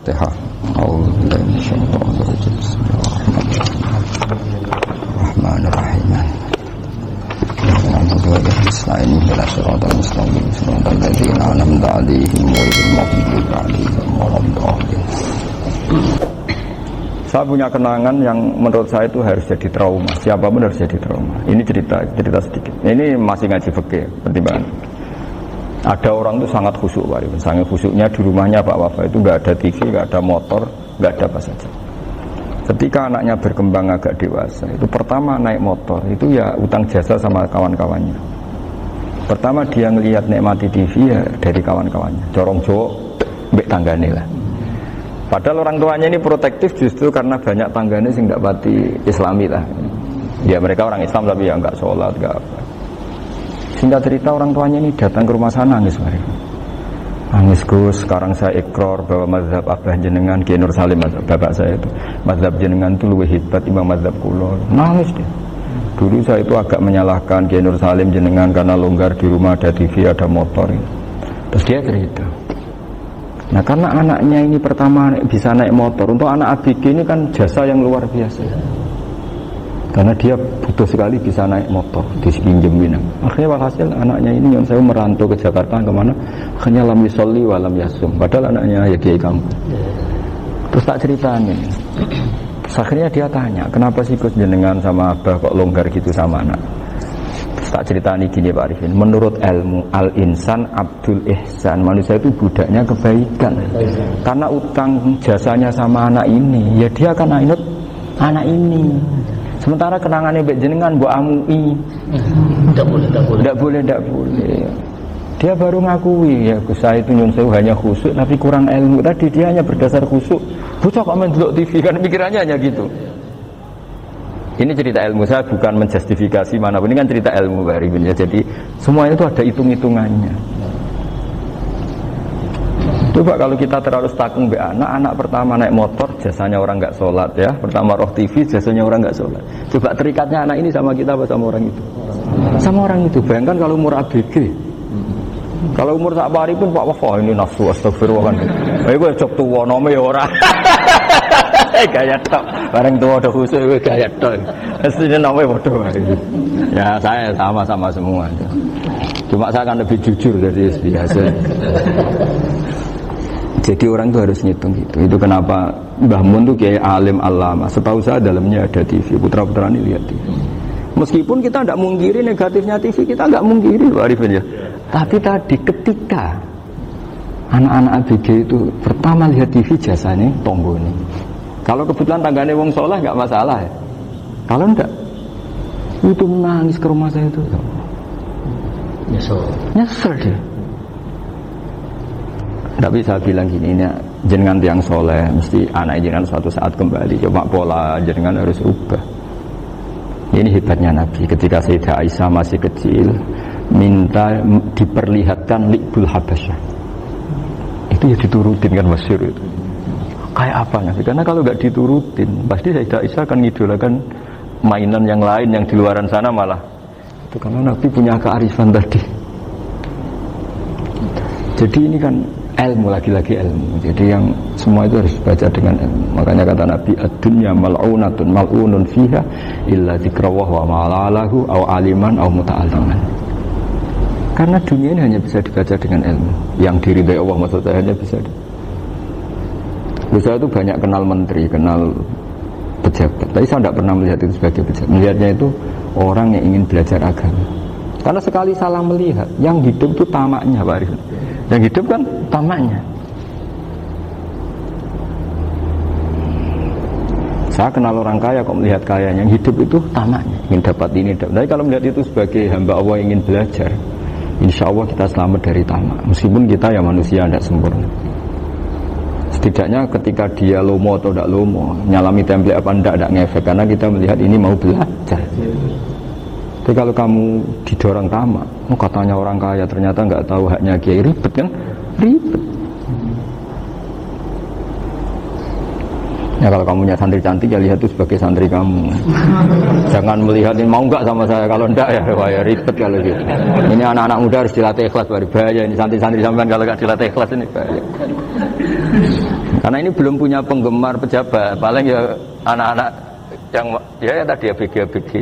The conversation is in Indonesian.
Al-Fatihah. A'udzubillahi minasyaitonir rajim. Bismillahirrahmanirrahim. Nasta'inu ila shiratal mustaqim. Shiratal ladzina an'amta 'alaihim ghairil maghdubi 'alaihim waladdallin. Saya punya kenangan yang menurut saya itu harus jadi trauma. Siapapun harus jadi trauma. Ini cerita sedikit. Ini masih ngaji fikih pertimbangan. Ada orang itu sangat khusyuk, sangat khusyuknya di rumahnya Pak Wafa itu nggak ada TV, nggak ada motor, nggak ada apa saja. Ketika anaknya berkembang agak dewasa, itu pertama naik motor, itu ya utang jasa sama kawan-kawannya. Pertama dia ngelihat nikmati TV ya dari kawan-kawannya, corong Jawa, mbek tanggane lah. Padahal orang tuanya ini protektif justru karena banyak tanggane sing nggak pati Islami lah. Ya mereka orang Islam tapi ya nggak sholat, nggak apa. Singkat cerita orang tuanya ini datang ke rumah sana nangis mari. Nangis Gus, sekarang saya ikrar bahwa mazhab Abah jenengan Kiai Nur Salim bapak saya itu mazhab jenengan itu lebih hebat imam mazhab kula. Nangis dia. Dulu saya itu agak menyalahkan Kiai Nur Salim jenengan karena longgar di rumah ada TV ada motor. Terus dia cerita. Nah karena anaknya ini pertama bisa naik motor, untuk anak ABG ini kan jasa yang luar biasa. Karena dia butuh sekali bisa naik motor, dipinjemin. Akhirnya walhasil anaknya ini yang saya merantau ke Jakarta kemana? Akhirnya lam yusolli wa lam yasum. Padahal anaknya ya kiai kamu. Terus tak ceritanya. Terus akhirnya dia tanya, kenapa sih Gus jenengan sama Abah kok longgar gitu sama anak? Terus tak ceritanya gini Pak Arifin. Menurut ilmu al-insan abdul ihsan, manusia itu budaknya kebaikan. Karena utang jasanya sama anak ini, ya dia akan ingat anak ini. Sementara kenangannya mbek jenengan mbok amui. Enggak boleh. Dia baru ngakui ya Gus saya itu nyun sewu hanya khusyuk tapi kurang ilmu. Tadi dia hanya berdasar khusyuk. Bocah kok main delok TV kan pikirannya hanya gitu. Ini cerita ilmu, saya bukan menjustifikasi manapun, ini kan cerita ilmu Pak Arifin ya. Jadi semuanya itu ada hitung-hitungannya. Coba kalau kita terlalu stakung be anak pertama naik motor jasanya orang nggak sholat ya, pertama roh TV jasanya orang nggak sholat. Coba terikatnya anak ini sama kita apa sama orang itu? Sama orang itu. Bayangkan kalau umur ABG, kalau umur sak pari pun Pak Wafa ini nafsu astagfirullah kan. Ayo gue cok tua nome orang. Gaya tok, bareng tua udah khusus gue gaya tok. Mestinya namanya bodoh. Ya saya sama semua. Cuma saya kan lebih jujur dari biasa. Jadi orang itu harus ngitung gitu. Itu kenapa Mbah Mun tuh kayak alim alama. Setahu saya dalamnya ada TV. Putra-putra ini lihat TV. Meskipun kita tidak mungkiri negatifnya TV, kita nggak mungkiri Pak Arifin ya. Tapi tadi ketika anak-anak ABG itu pertama lihat TV jasanya tonggo ini. Kalau kebetulan tanggane wong soleh nggak masalah ya. Kalau enggak, itu menangis ke rumah saya itu. Nyesel dia. Tapi saya bilang gini, ini jenengan tiang soleh, mesti anak jenengan suatu saat kembali. Coba pola jenengan harus ubah. Ini hebatnya Nabi. Ketika Sayyidah Aisyah masih kecil, minta diperlihatkan Li'bul Habasyah. Itu ya diturutin kan masyhur itu. Kayak apa Nabi? Karena kalau nggak diturutin, pasti Sayyidah Aisyah akan ngidolakan mainan yang lain yang di luaran sana malah. Itu karena Nabi punya kearifan tadi. Jadi ini kan ilmu lagi-lagi ilmu. Jadi yang semua itu harus baca dengan ilmu. Makanya kata Nabi ad-dunya mal'unatun mal'unun fiha illa dzikrawah wa ma'alahu aw aliman aw muta'alliman. Karena dunia ini hanya bisa dibaca dengan ilmu. Yang diridai Allah maksudnya hanya bisa. Saya itu banyak kenal menteri, kenal pejabat. Tapi saya tidak pernah melihat itu sebagai pejabat. Melihatnya itu orang yang ingin belajar agama. Karena sekali salah melihat, yang hidup itu tamaknya Pak Arifin. Yang hidup kan tamaknya. Saya kenal orang kaya kok melihat kaya, yang hidup itu tamaknya, ingin dapat ini. Tapi kalau melihat itu sebagai hamba Allah yang ingin belajar, insya Allah kita selamat dari tamak. Meskipun kita ya manusia tidak sempurna. Setidaknya ketika dia lomo atau tidak lomo, nyalami template apa tidak ngefek, karena kita melihat ini mau belajar. Tapi kalau kamu didorong tamak, katanya orang kaya ternyata nggak tahu haknya kiai, ribet kan? Ribet. Ya kalau kamu punya santri cantik ya lihat itu sebagai santri kamu. Jangan melihat ini mau nggak sama saya, kalau enggak ya ribet kalau gitu. Ini anak-anak muda harus dilatih ikhlas, baru bahaya ini santri-santri sampean kalau nggak dilatih ikhlas ini bahaya. Karena ini belum punya penggemar pejabat, paling ya anak-anak yang ya tadi ABG-ABG.